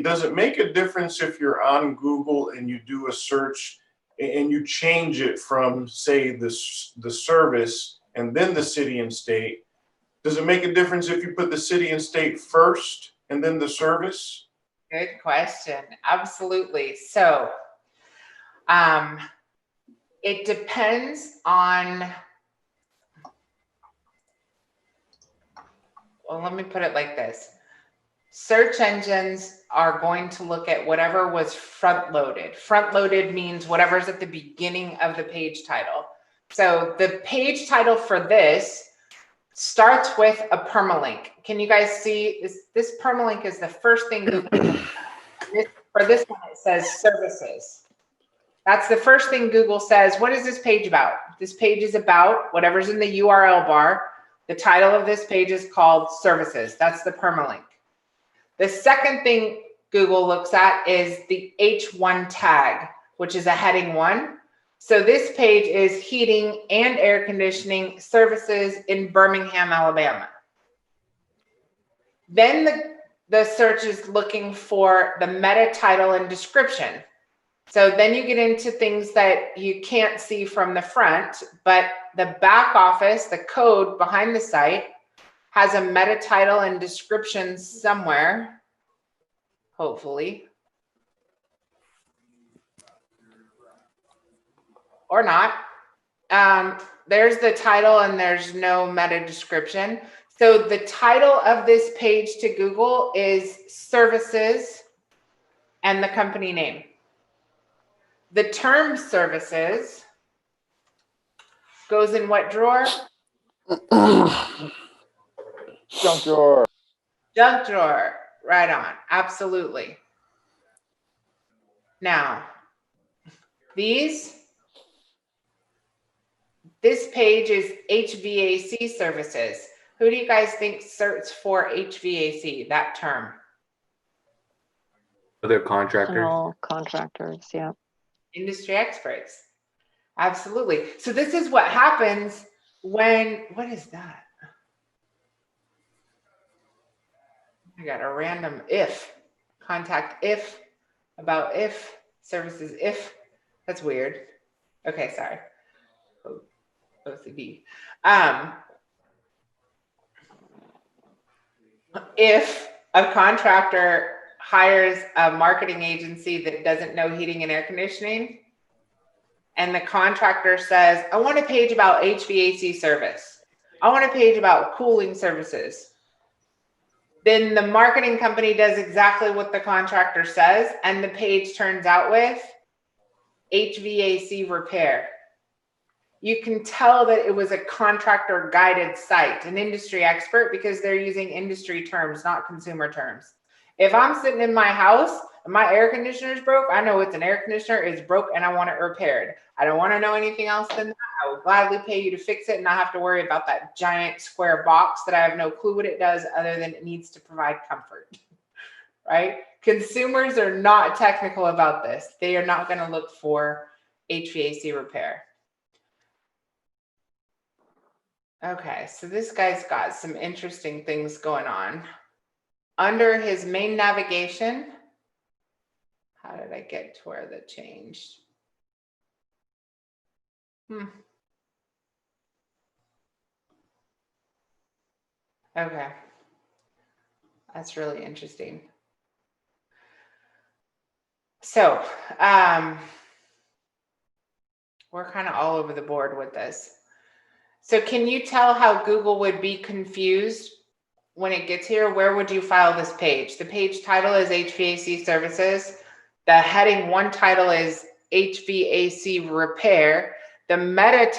Does it make a difference if you're on Google and you do a search and you change it from, say, the service and then the city and state? Does it make a difference if you put the city and state first and then the service? Good question. Absolutely. So it depends on, well, let me put it like this. Search engines are going to look at whatever was front loaded. Front loaded means whatever's at the beginning of the page title. So the page title for this starts with a permalink. Can you guys see this? This permalink is the first thing Google for this one, it says services. That's the first thing Google says. What is this page about? This page is about whatever's in the URL bar. The title of this page is called services. That's the permalink. The second thing Google looks at is the H1 tag, which is a heading 1. So this page is heating and air conditioning services in Birmingham, Alabama. Then the search is looking for the meta title and description. So then you get into things that you can't see from the front, but the back office, the code behind the site, has a meta title and description somewhere, hopefully. Or not. There's the title and there's no meta description. So the title of this page to Google is services and the company name. The term services goes in what drawer? Junk drawer. Junk drawer. Right on. Absolutely. Now, this page is HVAC services. Who do you guys think searches for HVAC, that term? Other contractors. All contractors, yeah. Industry experts. Absolutely. So this is what happens when, what is that? I got a random if. Contact if, about if, services if. That's weird. Okay, sorry. OCD. If a contractor hires a marketing agency that doesn't know heating and air conditioning, and the contractor says, I want a page about HVAC service. I want a page about cooling services. Then the marketing company does exactly what the contractor says, and the page turns out with HVAC repair. You can tell that it was a contractor guided site, an industry expert, because they're using industry terms, not consumer terms. If I'm sitting in my house and my air conditioner is broke, I know it's an air conditioner, it's broke, and I want it repaired. I don't want to know anything else than that. I will gladly pay you to fix it and not have to worry about that giant square box that I have no clue what it does other than it needs to provide comfort, right? Consumers are not technical about this. They are not going to look for HVAC repair. Okay, so this guy's got some interesting things going on. Under his main navigation, how did I get to where that changed? Okay, that's really interesting. So, we're kind of all over the board with this. So can you tell how Google would be confused when it gets here? Where would you file this page? The page title is HVAC services. The heading 1 title is HVAC repair. The meta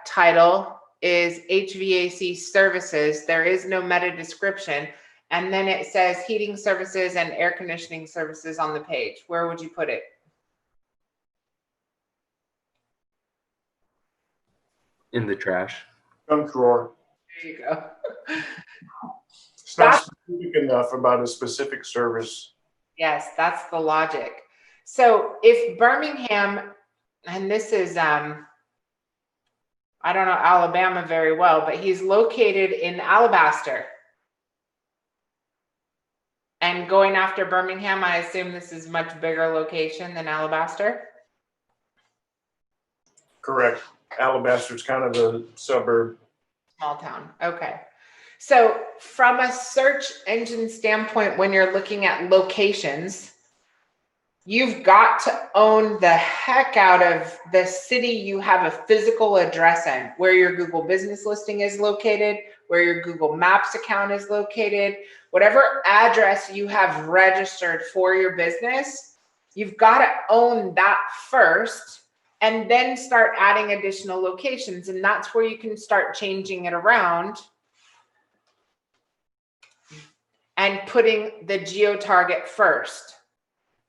title is HVAC services. There is no meta description. And then it says heating services and air conditioning services on the page. Where would you put it? In the trash. Junk drawer. There you go. It's not specific enough about a specific service. Yes, that's the logic. So if Birmingham, and this is, I don't know Alabama very well, but he's located in Alabaster. And going after Birmingham, I assume this is much bigger location than Alabaster? Correct. Alabaster's kind of a suburb. Small town, okay. So from a search engine standpoint, when you're looking at locations, you've got to own the heck out of the city you have a physical address in, where your Google business listing is located, where your Google Maps account is located, whatever address you have registered for your business, you've got to own that first and then start adding additional locations. And that's where you can start changing it around and putting the geo target first.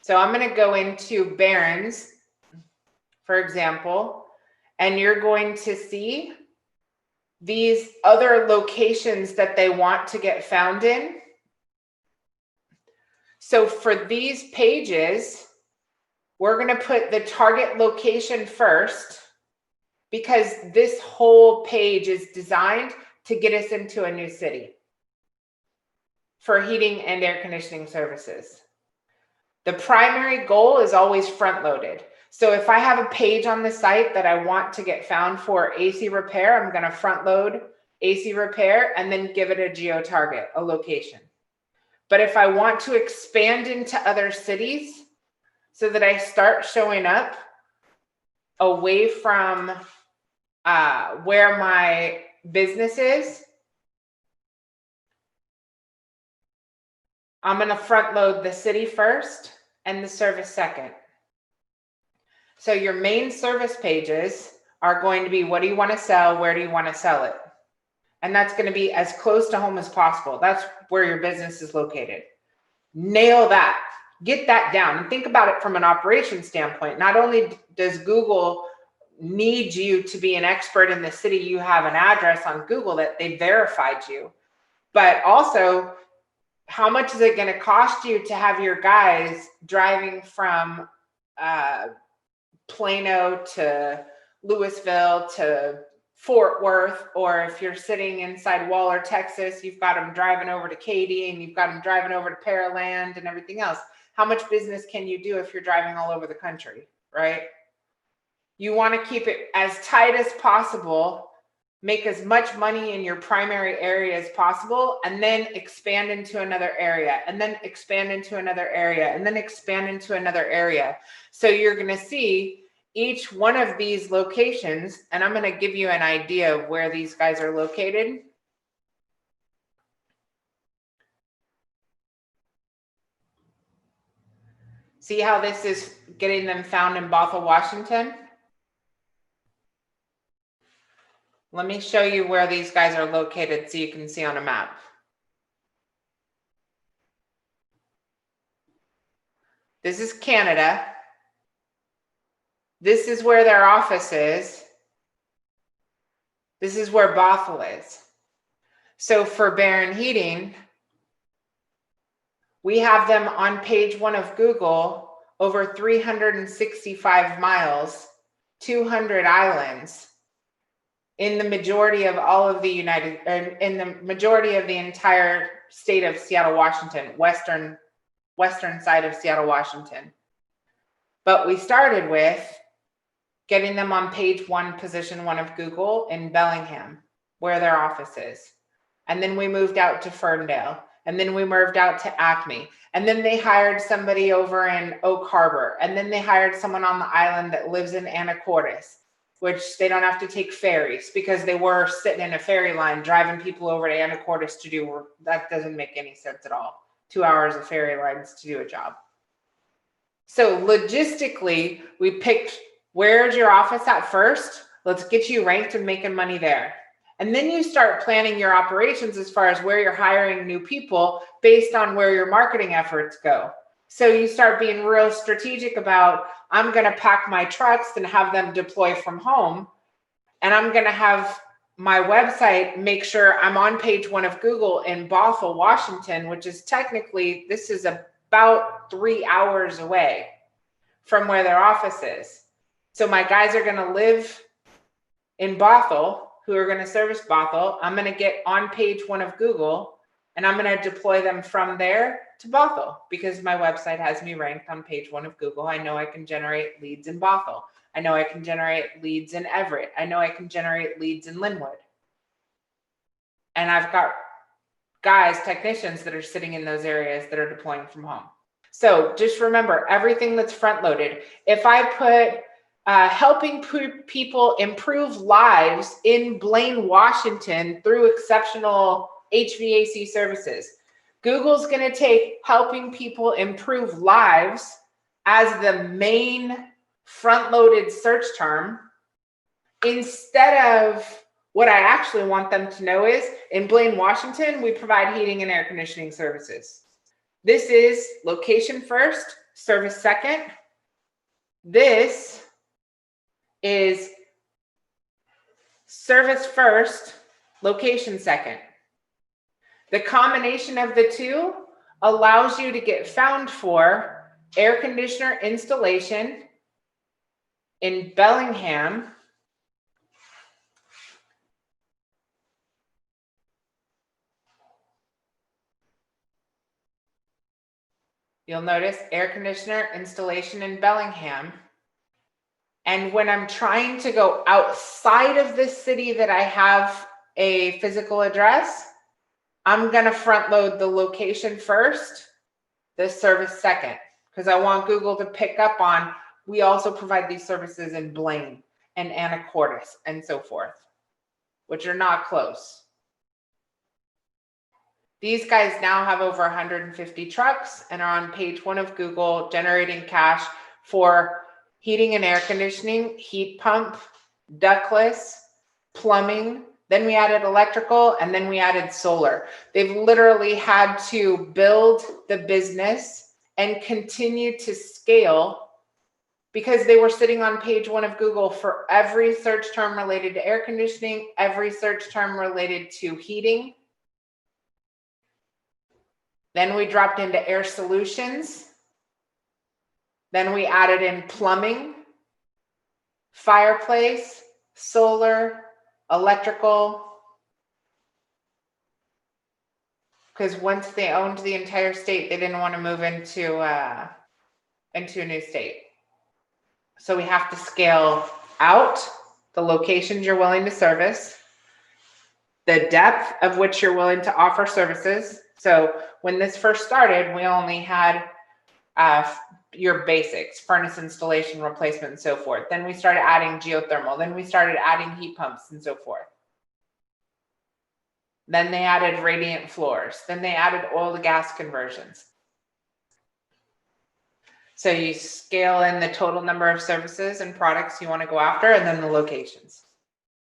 So I'm going to go into Barron's, for example, and you're going to see these other locations that they want to get found in. So for these pages, we're going to put the target location first because this whole page is designed to get us into a new city for heating and air conditioning services. The primary goal is always front loaded. So if I have a page on the site that I want to get found for AC repair, I'm going to front load AC repair and then give it a geo target, a location. But if I want to expand into other cities so that I start showing up away from where my business is, I'm going to front load the city first and the service second. So your main service pages are going to be, what do you want to sell? Where do you want to sell it? And that's going to be as close to home as possible. That's where your business is located. Nail that. Get that down. And think about it from an operations standpoint. Not only does Google need you to be an expert in the city you have an address on Google that they verified you, but also, how much is it going to cost you to have your guys driving from Plano to Louisville to Fort Worth, or if you're sitting inside Waller, Texas, you've got them driving over to Katy and you've got them driving over to Pearland and everything else. How much business can you do if you're driving all over the country, right? You want to keep it as tight as possible, make as much money in your primary area as possible, and then expand into another area, and then expand into another area, and then expand into another area. So you're going to see each one of these locations, and I'm going to give you an idea of where these guys are located. See how this is getting them found in Bothell, Washington? Let me show you where these guys are located so you can see on a map. This is Canada. This is where their office is. This is where Bothell is. So for Barron Heating, we have them on page 1 of Google, over 365 miles, 200 islands, in the majority of all of the in the majority of the entire state of Seattle, Washington, western side of Seattle, Washington. But we started with getting them on page 1, position 1 of Google in Bellingham, where their office is. And then we moved out to Ferndale, and then we moved out to Acme. And then they hired somebody over in Oak Harbor. And then they hired someone on the island that lives in Anacortes, which they don't have to take ferries, because they were sitting in a ferry line driving people over to Anacortes to do work. That doesn't make any sense at all. 2 hours of ferry lines to do a job. So logistically, we picked, where's your office at first? Let's get you ranked and making money there. And then you start planning your operations as far as where you're hiring new people based on where your marketing efforts go. So you start being real strategic about, I'm going to pack my trucks and have them deploy from home. And I'm going to have my website make sure I'm on page 1 of Google in Bothell, Washington, which is technically, this is about 3 hours away from where their office is. So my guys are going to live in Bothell, who are going to service Bothell. I'm going to get on page 1 of Google, And I'm going to deploy them from there to Bothell because my website has me ranked on page 1 of Google. I know I can generate leads in Bothell. I know I can generate leads in Everett. I know I can generate leads in Linwood. And I've got guys, technicians that are sitting in those areas that are deploying from home. So just remember everything that's front loaded. If I put helping people improve lives in Blaine, Washington through exceptional HVAC services, Google's going to take helping people improve lives as the main front loaded search term instead of what I actually want them to know is in Blaine, Washington, we provide heating and air conditioning services. This is location first, service second. This is service first, location second. The combination of the two allows you to get found for air conditioner installation in Bellingham, you'll notice air conditioner installation in Bellingham. And when I'm trying to go outside of this city that I have a physical address, I'm going to front load the location first, the service second, because I want Google to pick up on, we also provide these services in Blaine and Anacortes and so forth, which are not close. These guys now have over 150 trucks and are on page 1 of Google generating cash for heating and air conditioning, heat pump, ductless, plumbing. Then we added electrical and then we added solar. They've literally had to build the business and continue to scale because they were sitting on page 1 of Google for every search term related to air conditioning, every search term related to heating. Then we dropped into air solutions. Then we added in plumbing, fireplace, solar, electrical. Because once they owned the entire state, they didn't want to move into a new state. So we have to scale out the locations you're willing to service, the depth of which you're willing to offer services. So when this first started, we only had your basics, furnace installation, replacement, and so forth. Then we started adding geothermal. Then we started adding heat pumps and so forth. Then they added radiant floors. Then they added oil to gas conversions. So you scale in the total number of services and products you want to go after, and then the locations.